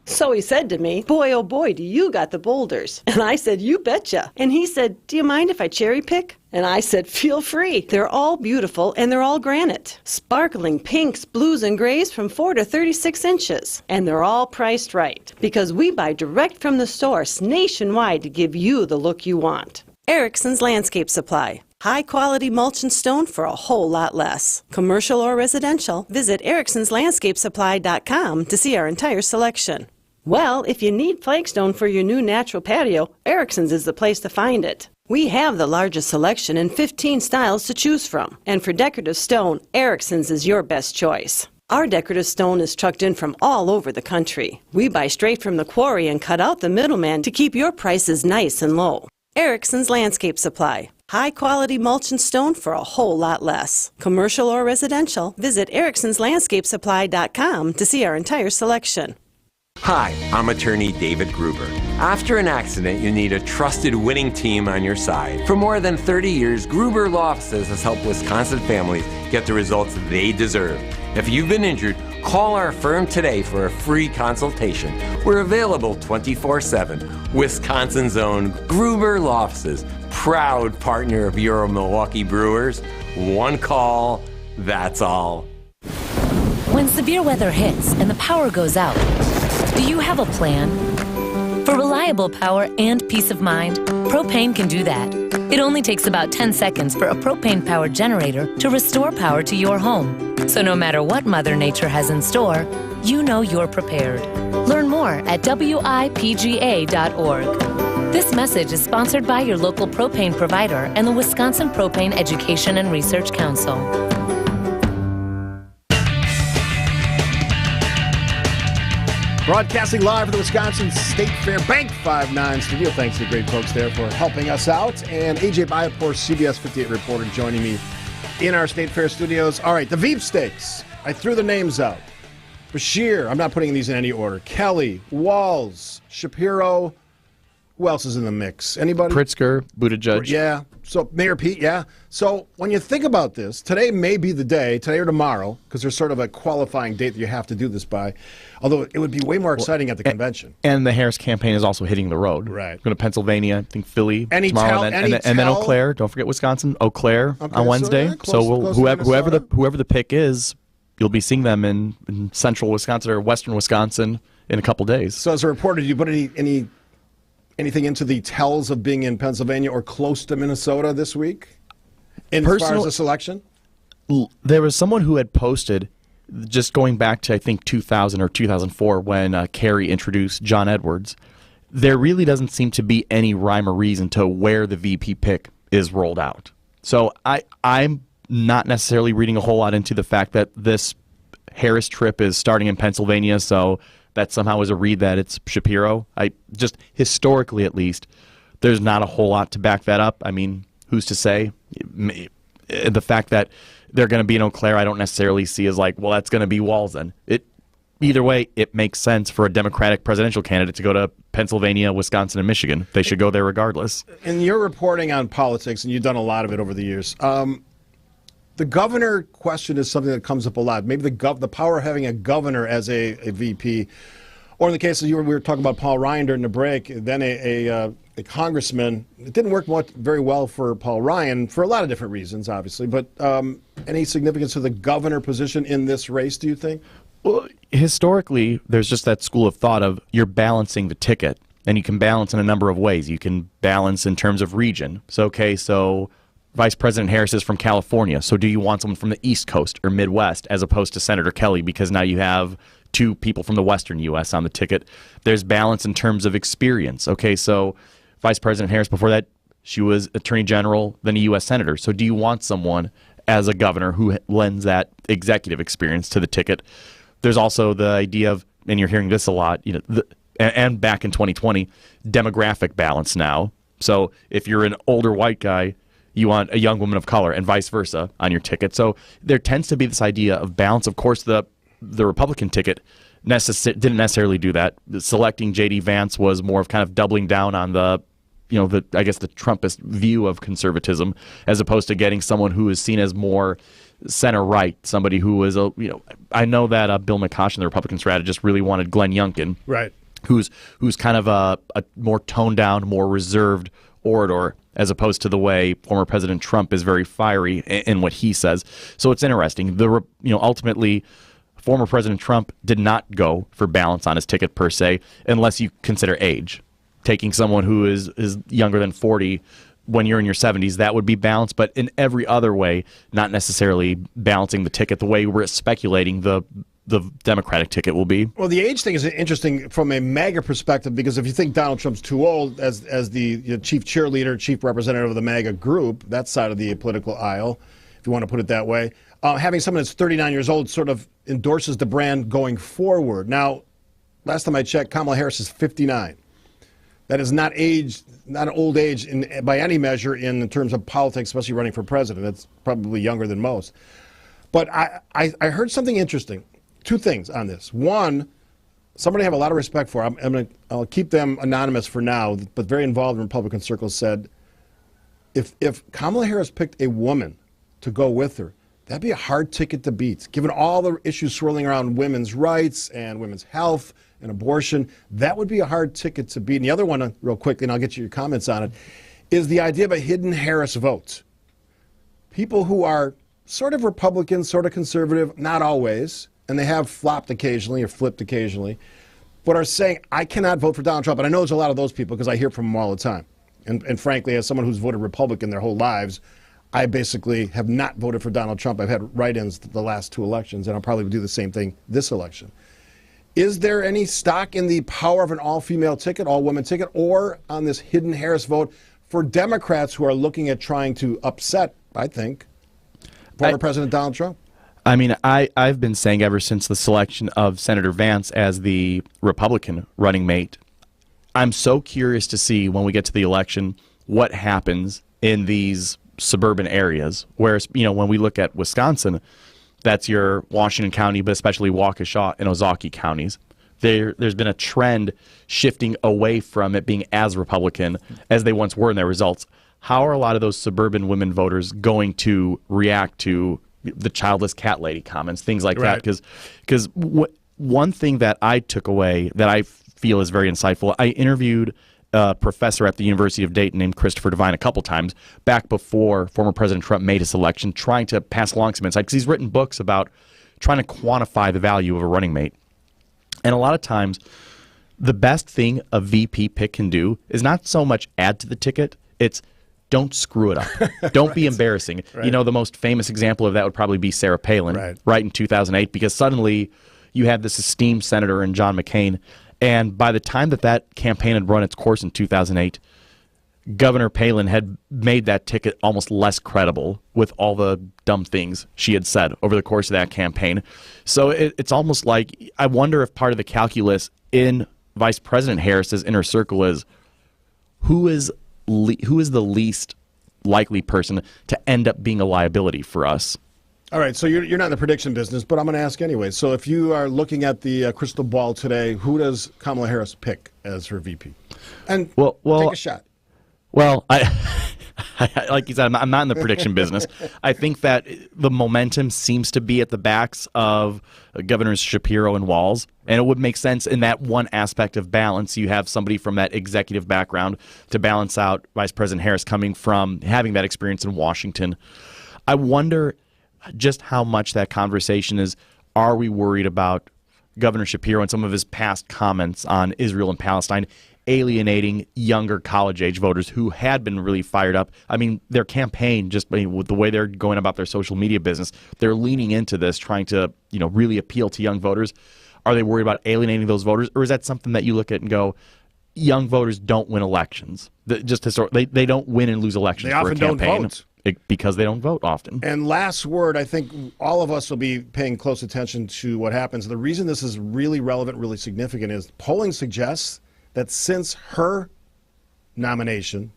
So he said to me, boy, oh boy, do you got the boulders. And I said, you betcha. And he said, do you mind if I cherry pick? And I said, feel free. They're all beautiful and they're all granite. Sparkling pinks, blues, and grays from 4 to 36 inches. And they're all priced right. Because we buy direct from the source nationwide to give you the look you want. Erickson's Landscape Supply. High-quality mulch and stone for a whole lot less. Commercial or residential, visit ericksonslandscapesupply.com to see our entire selection. Well, if you need flagstone for your new natural patio, Erickson's is the place to find it. We have the largest selection and 15 styles to choose from. And for decorative stone, Erickson's is your best choice. Our decorative stone is trucked in from all over the country. We buy straight from the quarry and cut out the middleman to keep your prices nice and low. Erickson's Landscape Supply. High-quality mulch and stone for a whole lot less. Commercial or residential, visit ericksonslandscapesupply.com to see our entire selection. Hi, I'm attorney David Gruber. After an accident, you need a trusted winning team on your side. For more than 30 years, Gruber Law Offices has helped Wisconsin families get the results they deserve. If you've been injured, call our firm today for a free consultation. We're available 24/7. Wisconsin's own Gruber Law Offices, proud partner of Euro Milwaukee Brewers. One call, that's all. When severe weather hits and the power goes out, do you have a plan? For reliable power and peace of mind, propane can do that. It only takes about 10 seconds for a propane-powered generator to restore power to your home. So no matter what Mother Nature has in store, you know you're prepared. Learn more at WIPGA.org. This message is sponsored by your local propane provider and the Wisconsin Propane Education and Research Council. Broadcasting live from the Wisconsin State Fair Bank 5-9 studio. Thanks to the great folks there for helping us out. And AJ Biapour, CBS 58 reporter, joining me in our State Fair studios. All right, the Veep Stakes. I threw the names out. Bashir, I'm not putting these in any order. Kelly, Walls, Shapiro. Who else is in the mix? Anybody? Pritzker, Buttigieg. Yeah. So Mayor Pete, yeah. So when you think about this, today may be the day, today or tomorrow, because there's sort of a qualifying date that you have to do this by, although it would be way more exciting at the convention. And the Harris campaign is also hitting the road. Right. Going to Pennsylvania, I think Philly tomorrow, and then Eau Claire. Don't forget Wisconsin, Eau Claire on Wednesday. Whoever the pick is, you'll be seeing them in central Wisconsin or western Wisconsin in a couple days. So as a reporter, did you put anything into the tells of being in Pennsylvania or close to Minnesota this week? as far as this election? There was someone who had posted, just going back to, I think, 2000 or 2004 when Kerry introduced John Edwards, there really doesn't seem to be any rhyme or reason to where the VP pick is rolled out. So I'm not necessarily reading a whole lot into the fact that this Harris trip is starting in Pennsylvania, so that somehow is a read that it's Shapiro. Just historically, at least, there's not a whole lot to back that up. I mean, who's to say? The fact that they're going to be in Eau Claire, I don't necessarily see as like, well, that's going to be Walls then. Either way, it makes sense for a Democratic presidential candidate to go to Pennsylvania, Wisconsin, and Michigan. They should go there regardless. In your reporting on politics, and you've done a lot of it over the years, the governor question is something that comes up a lot. Maybe the power of having a governor as a VP, or in the case of we were talking about Paul Ryan during the break, then a congressman. It didn't work very well for Paul Ryan for a lot of different reasons, obviously. But any significance to the governor position in this race, do you think? Well, historically, there's just that school of thought of you're balancing the ticket, and you can balance in a number of ways. You can balance in terms of region. So Vice President Harris is from California, so do you want someone from the East Coast or Midwest as opposed to Senator Kelly, because now you have two people from the Western U.S. on the ticket. There's balance in terms of experience. So Vice President Harris, before that, she was Attorney General, then a U.S. Senator. So do you want someone as a governor who lends that executive experience to the ticket? There's also the idea of, and you're hearing this a lot, and back in 2020, demographic balance now. So if you're an older white guy, you want a young woman of color, and vice versa on your ticket. So there tends to be this idea of balance. Of course, the Republican ticket didn't necessarily do that. Selecting J.D. Vance was more of kind of doubling down on the Trumpist view of conservatism, as opposed to getting someone who is seen as more center-right, somebody who is I know that Bill McCoshen, the Republican strategist, really wanted Glenn Youngkin, right? Who's kind of a more toned-down, more reserved orator, as opposed to the way former President Trump is very fiery in what he says. So it's interesting. Ultimately, former President Trump did not go for balance on his ticket per se, unless you consider age. Taking someone who is younger than 40 when you're in your 70s, that would be balanced. But in every other way, not necessarily balancing the ticket the way we're speculating the Democratic ticket will be. Well, the age thing is interesting from a MAGA perspective, because if you think Donald Trump's too old as the chief cheerleader, chief representative of the MAGA group, that side of the political aisle, if you want to put it that way, having someone that's 39 years old sort of endorses the brand going forward. Now, last time I checked, Kamala Harris is 59. That is not an old age by any measure in terms of politics, especially running for president. That's probably younger than most. But I heard something interesting. Two things on this. One, somebody I have a lot of respect for. I'll keep them anonymous for now, but very involved in Republican circles, said if Kamala Harris picked a woman to go with her, that'd be a hard ticket to beat. Given all the issues swirling around women's rights and women's health and abortion, that would be a hard ticket to beat. And the other one, real quickly, and I'll get you your comments on it, is the idea of a hidden Harris vote. People who are sort of Republican, sort of conservative, not always, and they have flopped occasionally or flipped occasionally, but are saying, I cannot vote for Donald Trump. And I know there's a lot of those people because I hear from them all the time. And frankly, as someone who's voted Republican their whole lives, I basically have not voted for Donald Trump. I've had write-ins the last two elections, and I'll probably do the same thing this election. Is there any stock in the power of an all-female ticket, all-women ticket, or on this hidden Harris vote for Democrats who are looking at trying to upset, I think, former President Donald Trump? I mean, I've been saying ever since the selection of Senator Vance as the Republican running mate, I'm so curious to see when we get to the election what happens in these suburban areas. Whereas, when we look at Wisconsin, that's your Washington County, but especially Waukesha and Ozaukee counties. There's been a trend shifting away from it being as Republican as they once were in their results. How are a lot of those suburban women voters going to react to the childless cat lady comments, things like that? Because one thing that I took away that I feel is very insightful, I interviewed a professor at the University of Dayton named Christopher Devine a couple times back before former President Trump made his election, trying to pass along some insight, because he's written books about trying to quantify the value of a running mate. And a lot of times, the best thing a VP pick can do is not so much add to the ticket, it's don't screw it up. Don't be embarrassing. Right. You know, the most famous example of that would probably be Sarah Palin, right in 2008, because suddenly you had this esteemed senator in John McCain, and by the time that campaign had run its course in 2008, Governor Palin had made that ticket almost less credible with all the dumb things she had said over the course of that campaign. So it's almost like, I wonder if part of the calculus in Vice President Harris's inner circle is who is the least likely person to end up being a liability for us. All right, so you're not in the prediction business, but I'm going to ask anyway. So if you are looking at the crystal ball today, who does Kamala Harris pick as her VP? And take a shot. Well, I like you said, I'm not in the prediction business. I think that the momentum seems to be at the backs of Governors Shapiro and Walz, and it would make sense in that one aspect of balance. You have somebody from that executive background to balance out Vice President Harris coming from having that experience in Washington. I wonder just how much that conversation is, are we worried about Governor Shapiro and some of his past comments on Israel and Palestine alienating younger college-age voters who had been really fired up? I mean, their campaign, just with the way they're going about their social media business, they're leaning into this, trying to, really appeal to young voters. Are they worried about alienating those voters, or is that something that you look at and go, young voters don't win elections? Just historically, they don't win and lose elections for a campaign. They often don't vote. Because they don't vote often. And last word, I think all of us will be paying close attention to what happens. The reason this is really relevant, really significant is polling suggests that since her nomination,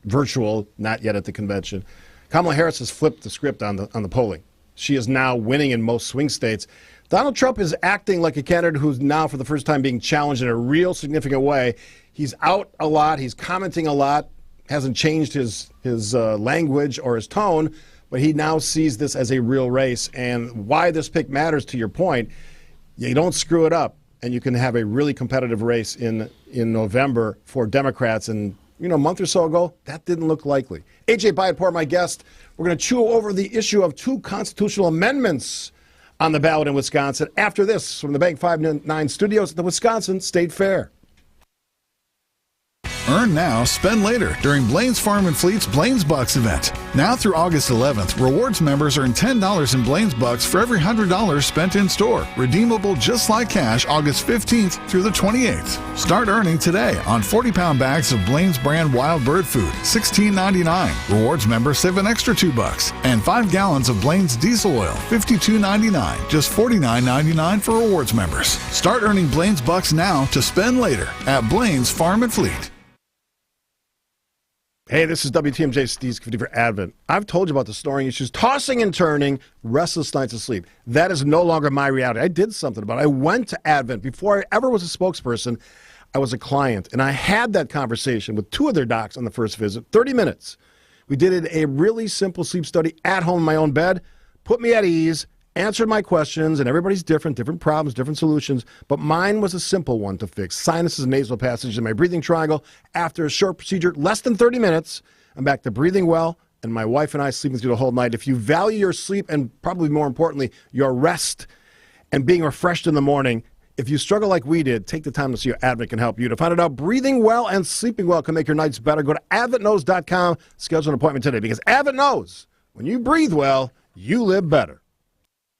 virtual, not yet at the convention, Kamala Harris has flipped the script on the polling. She is now winning in most swing states. Donald Trump is acting like a candidate who's now for the first time being challenged in a real significant way. He's out a lot. He's commenting a lot. Hasn't changed his language or his tone, but he now sees this as a real race. And why this pick matters, to your point, you don't screw it up, and you can have a really competitive race in November for Democrats. And, a month or so ago, that didn't look likely. A.J. Byatpour, my guest. We're going to chew over the issue of 2 constitutional amendments on the ballot in Wisconsin after this from the Bank 5-9 studios at the Wisconsin State Fair. Earn now, spend later during Blaine's Farm and Fleet's Blaine's Bucks event. Now through August 11th, rewards members earn $10 in Blaine's Bucks for every $100 spent in store. Redeemable just like cash August 15th through the 28th. Start earning today on 40-pound bags of Blaine's brand wild bird food, $16.99. Rewards members save an extra $2. And 5 gallons of Blaine's diesel oil, $52.99. Just $49.99 for rewards members. Start earning Blaine's Bucks now to spend later at Blaine's Farm and Fleet. Hey, this is WTMJ Steve Scafidi for Advent. I've told you about the snoring issues, tossing and turning, restless nights of sleep. That is no longer my reality. I did something about it. I went to Advent. Before I ever was a spokesperson, I was a client, and I had that conversation with 2 of their docs on the first visit, 30 minutes. We did a really simple sleep study at home in my own bed, put me at ease, answered my questions, and everybody's different problems, different solutions, but mine was a simple one to fix. Sinuses and nasal passages in my breathing triangle. After a short procedure, less than 30 minutes, I'm back to breathing well, and my wife and I sleeping through the whole night. If you value your sleep and probably more importantly, your rest and being refreshed in the morning, if you struggle like we did, take the time to see your Advent can help you. To find out breathing well and sleeping well can make your nights better, go to adventknows.com, schedule an appointment today, because Advent knows when you breathe well, you live better.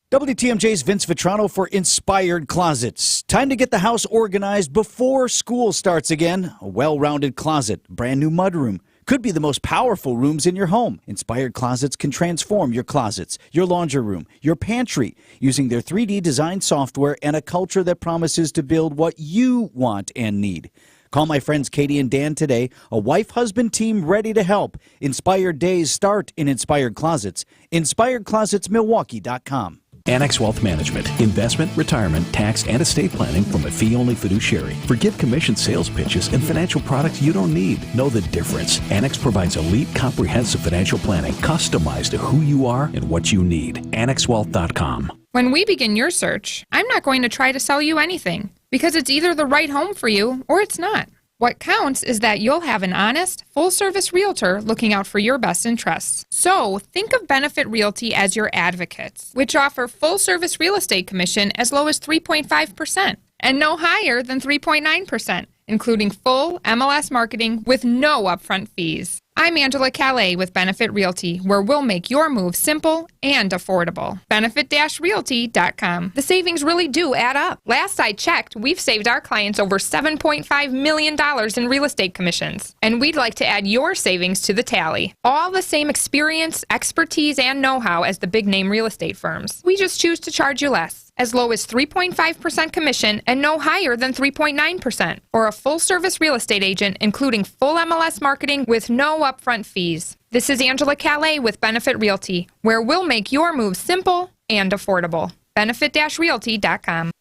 WTMJ's Vince Vitrano for Inspired Closets. Time to get the house organized before school starts again. A well-rounded closet, brand new mudroom. Could be the most powerful rooms in your home. Inspired Closets can transform your closets, your laundry room, your pantry, using their 3D design software and a culture that promises to build what you want and need. Call my friends Katie and Dan today, a wife-husband team ready to help. Inspired days start in Inspired Closets. InspiredClosetsMilwaukee.com. Annex Wealth Management, investment, retirement, tax, and estate planning from a fee-only fiduciary. Forget commission sales pitches and financial products you don't need. Know the difference. Annex provides elite, comprehensive financial planning customized to who you are and what you need. AnnexWealth.com. When we begin your search, I'm not going to try to sell you anything, because it's either the right home for you or it's not. What counts is that you'll have an honest, full-service realtor looking out for your best interests. So, think of Benefit Realty as your advocates, which offer full-service real estate commission as low as 3.5% and no higher than 3.9%, including full MLS marketing with no upfront fees. I'm Angela Calais with Benefit Realty, where we'll make your move simple and affordable. Benefit-realty.com. The savings really do add up. Last I checked, we've saved our clients over $7.5 million in real estate commissions. And we'd like to add your savings to the tally. All the same experience, expertise, and know-how as the big-name real estate firms. We just choose to charge you less. As low as 3.5% commission and no higher than 3.9%. Or a full-service real estate agent, including full MLS marketing with no upfront fees. This is Angela Calais with Benefit Realty, where we'll make your move simple and affordable. Benefit-realty.com.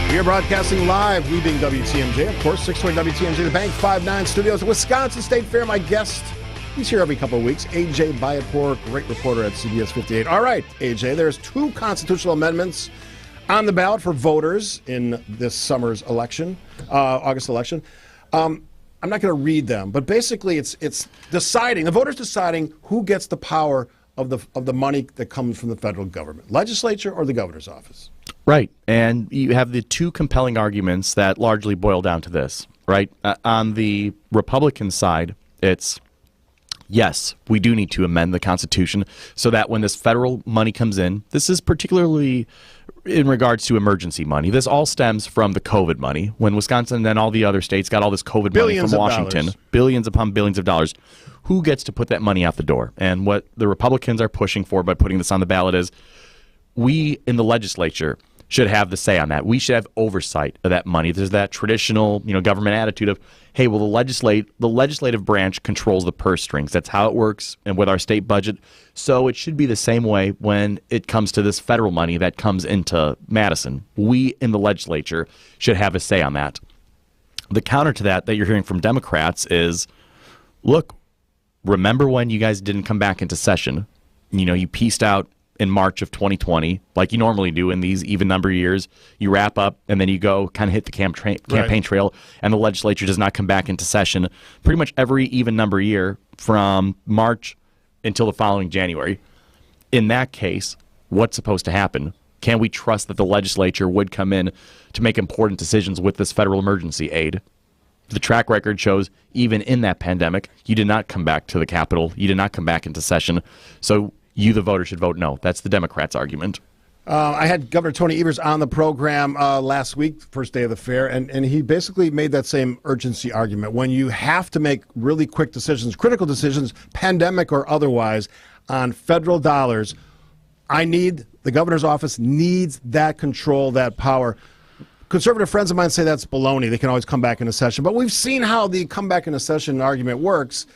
We are broadcasting live, we being WTMJ, of course, 620 WTMJ, the Bank 59 Studios, Wisconsin State Fair. My guest, he's here every couple of weeks, AJ Bayatpour, great reporter at CBS 58. All right, AJ, there's 2 constitutional amendments on the ballot for voters in this summer's election, August election. I'm not going to read them, but basically it's deciding, the voters deciding who gets the power of the money that comes from the federal government, legislature or the governor's office. Right, and you have the 2 compelling arguments that largely boil down to this, right? On the Republican side, it's yes, we do need to amend the Constitution so that when this federal money comes in, this is particularly in regards to emergency money. This all stems from the COVID money. When Wisconsin and all the other states got all this COVID money from Washington, billions upon billions of dollars, who gets to put that money out the door? And what the Republicans are pushing for by putting this on the ballot is we in the legislature should have the say on that. We should have oversight of that money. There's that traditional, government attitude of, hey, well, the legislative branch controls the purse strings. That's how it works, and with our state budget. So it should be the same way when it comes to this federal money that comes into Madison. We in the legislature should have a say on that. The counter to that you're hearing from Democrats is, look, remember when you guys didn't come back into session? You pieced out in March of 2020, like you normally do in these even number years. You wrap up and then you go kind of hit the campaign trail, and the legislature does not come back into session pretty much every even number year from March until the following January. In that case, what's supposed to happen? Can we trust that the legislature would come in to make important decisions with this federal emergency aid? The track record shows even in that pandemic, you did not come back to the Capitol. You did not come back into session. So you, the voter, should vote no. That's the Democrats' argument. I had Governor Tony Evers on the program last week, first day of the fair, and he basically made that same urgency argument. When you have to make really quick decisions, critical decisions, pandemic or otherwise, on federal dollars, the governor's office needs that control, that power. Conservative friends of mine say that's baloney. They can always come back into session. But we've seen how the come back into session argument works.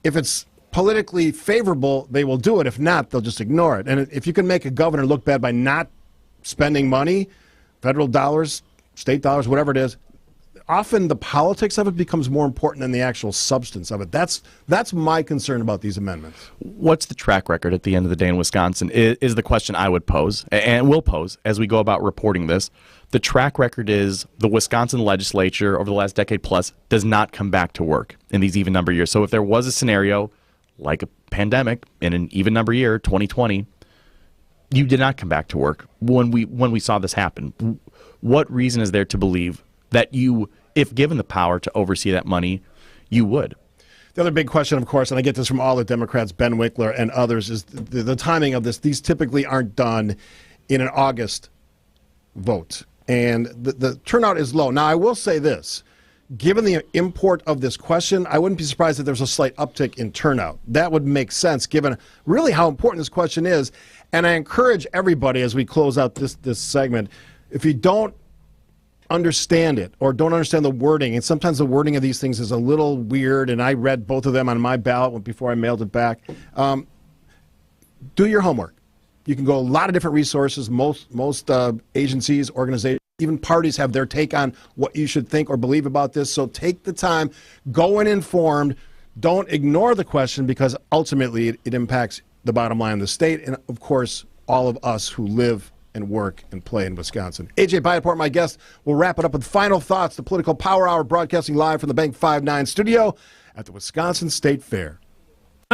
If it's politically favorable, they will do it. If not, they'll just ignore it. And if you can make a governor look bad by not spending money, federal dollars, state dollars, whatever it is, often the politics of it becomes more important than the actual substance of it. That's my concern about these amendments. What's the track record at the end of the day in Wisconsin is the question I would pose and will pose as we go about reporting this. The track record is the Wisconsin legislature over the last decade plus does not come back to work in these even number years. So if there was a scenario like a pandemic in an even number year, 2020, you did not come back to work when we saw this happen. What reason is there to believe that you, if given the power to oversee that money, you would? The other big question, of course, and I get this from all the Democrats, Ben Winkler and others, is the timing of this. These typically aren't done in an August vote, and the turnout is low. Now, I will say this. Given the import of this question, I wouldn't be surprised if there's a slight uptick in turnout. That would make sense given really how important this question is. And I encourage everybody as we close out this segment, if you don't understand it or don't understand the wording, and sometimes the wording of these things is a little weird, and I read both of them on my ballot before I mailed it back, do your homework. You can go a lot of different resources. Most agencies, organizations, even parties have their take on what you should think or believe about this. So take the time, go in informed. Don't ignore the question because ultimately it impacts the bottom line of the state and, of course, all of us who live and work and play in Wisconsin. AJ Bayatpour, my guest, will wrap it up with final thoughts. The Political Power Hour broadcasting live from the Bank 59 studio at the Wisconsin State Fair.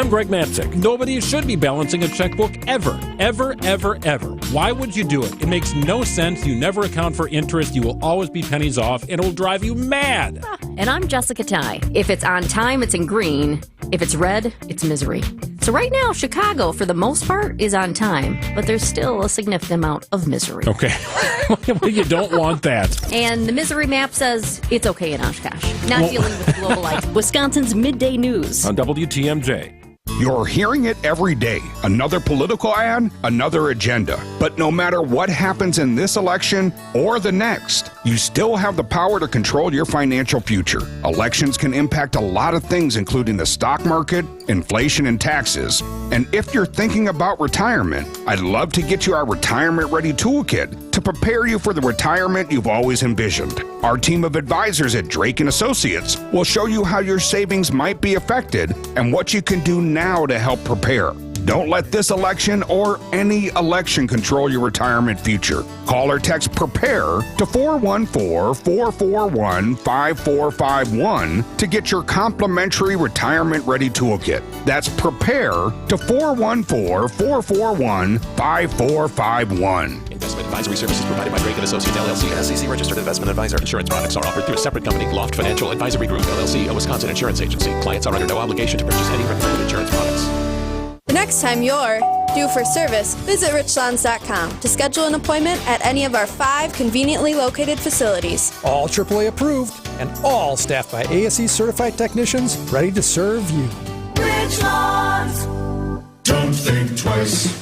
I'm Greg Matzik. Nobody should be balancing a checkbook ever. Ever, ever, ever. Why would you do it? It makes no sense. You never account for interest. You will always be pennies off, and it will drive you mad. And I'm Jessica Ty. If it's on time, it's in green. If it's red, it's misery. So right now, Chicago, for the most part, is on time, but there's still a significant amount of misery. Okay. You don't want that. And the misery map says it's okay in Oshkosh. Not dealing with global life. Wisconsin's midday news. On WTMJ. You're hearing it every day. Another political ad, another agenda. But no matter what happens in this election or the next, you still have the power to control your financial future. Elections can impact a lot of things, including the stock market, inflation, and taxes. And if you're thinking about retirement, I'd love to get you our Retirement Ready Toolkit to prepare you for the retirement you've always envisioned. Our team of advisors at Drake & Associates will show you how your savings might be affected and what you can do now to help prepare. Don't let this election or any election control your retirement future. Call or text PREPARE to 414-441-5451 to get your complimentary Retirement Ready Toolkit. That's PREPARE to 414-441-5451. Investment advisory services provided by Drake & Associates, LLC, an SEC registered investment advisor. Insurance products are offered through a separate company, Loft Financial Advisory Group, LLC, a Wisconsin insurance agency. Clients are under no obligation to purchase any recommended insurance products. The next time you're due for service, visit richlands.com to schedule an appointment at any of our 5 conveniently located facilities. All AAA approved and all staffed by ASE certified technicians ready to serve you. Richlands. Don't think twice.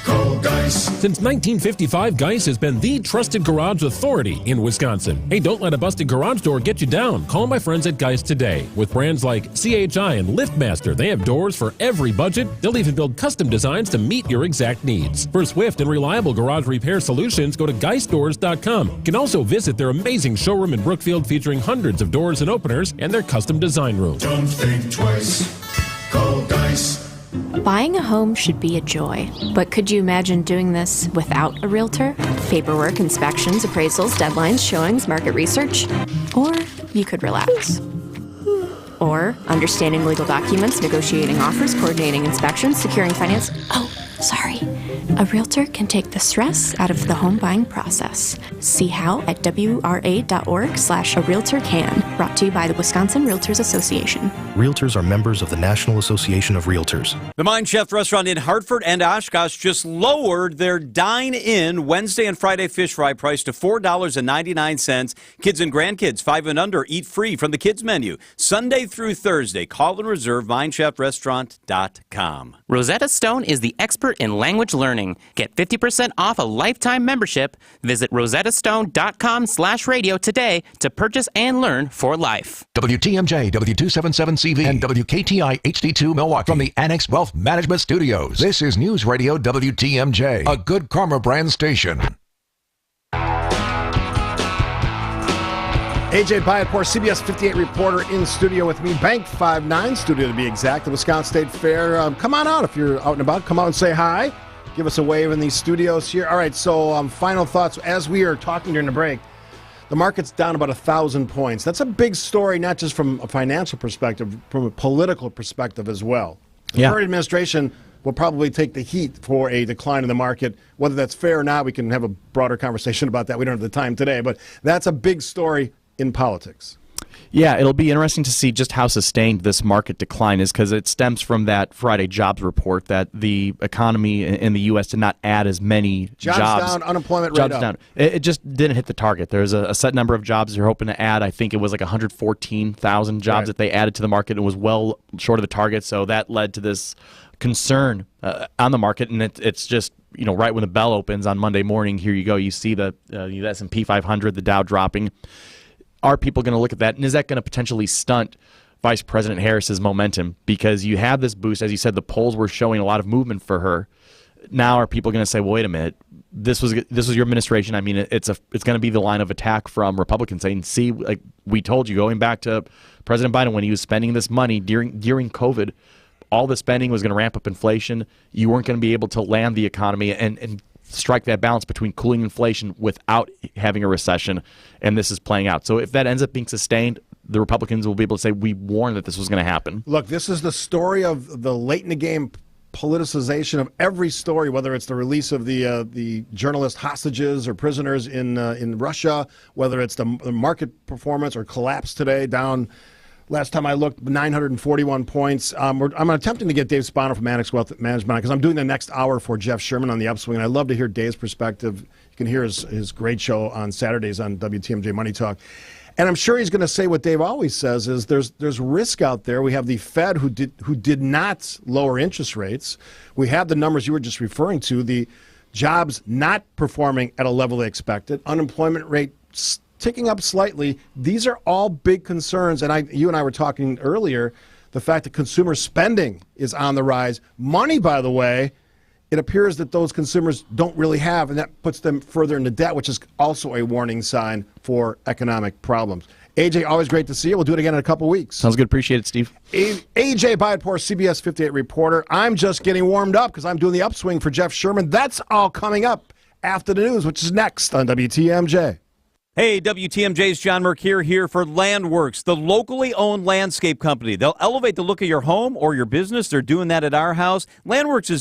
Call Geis. Since 1955, Geis has been the trusted garage authority in Wisconsin. Hey, don't let a busted garage door get you down. Call my friends at Geis today. With brands like CHI and LiftMaster, they have doors for every budget. They'll even build custom designs to meet your exact needs. For swift and reliable garage repair solutions, go to geisdoors.com. You can also visit their amazing showroom in Brookfield featuring hundreds of doors and openers and their custom design room. Don't think twice. Call Geis. Buying a home should be a joy, but could you imagine doing this without a realtor? Paperwork, inspections, appraisals, deadlines, showings, market research? Or you could relax. Or understanding legal documents, negotiating offers, coordinating inspections, securing finance. Oh, sorry. A realtor can take the stress out of the home buying process. See how at wra.org/a-realtor-can. Brought to you by the Wisconsin Realtors Association. Realtors are members of the National Association of Realtors. The Mine Chef restaurant in Hartford and Oshkosh just lowered their dine-in Wednesday and Friday fish fry price to $4.99. Kids and grandkids 5 and under eat free from the kids menu. Sunday through Thursday. Call and reserve minechefrestaurant.com. Rosetta Stone is the expert in language learning. Get 50% off a lifetime membership. Visit rosettastone.com/radio today to purchase and learn for life. WTMJ, W277CV, and WKTI HD2 Milwaukee from the Annex Wealth Management Studios. This is News Radio WTMJ, a good karma brand station. AJ Byatpour, CBS 58 reporter in studio with me. Bank 59 studio to be exact, the Wisconsin State Fair. Come on out if you're out and about. Come out and say hi. Give us a wave in these studios here. All right, so final thoughts. As we are talking during the break, the market's down about 1,000 points. That's a big story, not just from a financial perspective, from a political perspective as well. The current administration will probably take the heat for a decline in the market. Whether that's fair or not, we can have a broader conversation about that. We don't have the time today, but that's a big story in politics. Yeah, it'll be interesting to see just how sustained this market decline is, because it stems from that Friday jobs report that the economy in the U.S. did not add as many jobs. Down, unemployment rate up. Down. It just didn't hit the target. There's a set number of jobs they're hoping to add. I think it was like 114,000 jobs that they added to the market, and was well short of the target, so that led to this concern on the market, and it's just, you know, right when the bell opens on Monday morning, here you go. You see the S&P 500, the Dow dropping. Are people going to look at that, and is that going to potentially stunt Vice President Harris's momentum? Because you have this boost, as you said, the polls were showing a lot of movement for her. Now are people going to say, well, wait a minute, this was your administration? I mean, it's going to be the line of attack from Republicans saying, see, like we told you, going back to President Biden when he was spending this money during COVID, all the spending was going to ramp up inflation. You weren't going to be able to land the economy and strike that balance between cooling inflation without having a recession, and this is playing out. So if that ends up being sustained, the Republicans will be able to say, we warned that this was going to happen. Look, this is the story of the late in the game politicization of every story, whether it's the release of the journalist hostages or prisoners in Russia, whether it's the market performance or collapse today, down, last time I looked, 941 points. I'm attempting to get Dave Spano from Annex Wealth Management because I'm doing the next hour for Jeff Sherman on the Upswing, and I'd love to hear Dave's perspective. You can hear his great show on Saturdays on WTMJ Money Talk. And I'm sure he's going to say what Dave always says is there's risk out there. We have the Fed who did not lower interest rates. We have the numbers you were just referring to, the jobs not performing at a level they expected, unemployment rate ticking up slightly. These are all big concerns. And you and I were talking earlier, the fact that consumer spending is on the rise. Money, by the way, it appears that those consumers don't really have, and that puts them further into debt, which is also a warning sign for economic problems. AJ, always great to see you. We'll do it again in a couple weeks. Sounds good. Appreciate it, Steve. AJ Byadpour, CBS 58 reporter. I'm just getting warmed up because I'm doing the Upswing for Jeff Sherman. That's all coming up after the news, which is next on WTMJ. Hey, WTMJ's John Mercure here for Landworks, the locally owned landscape company. They'll elevate the look of your home or your business. They're doing that at our house. Landworks is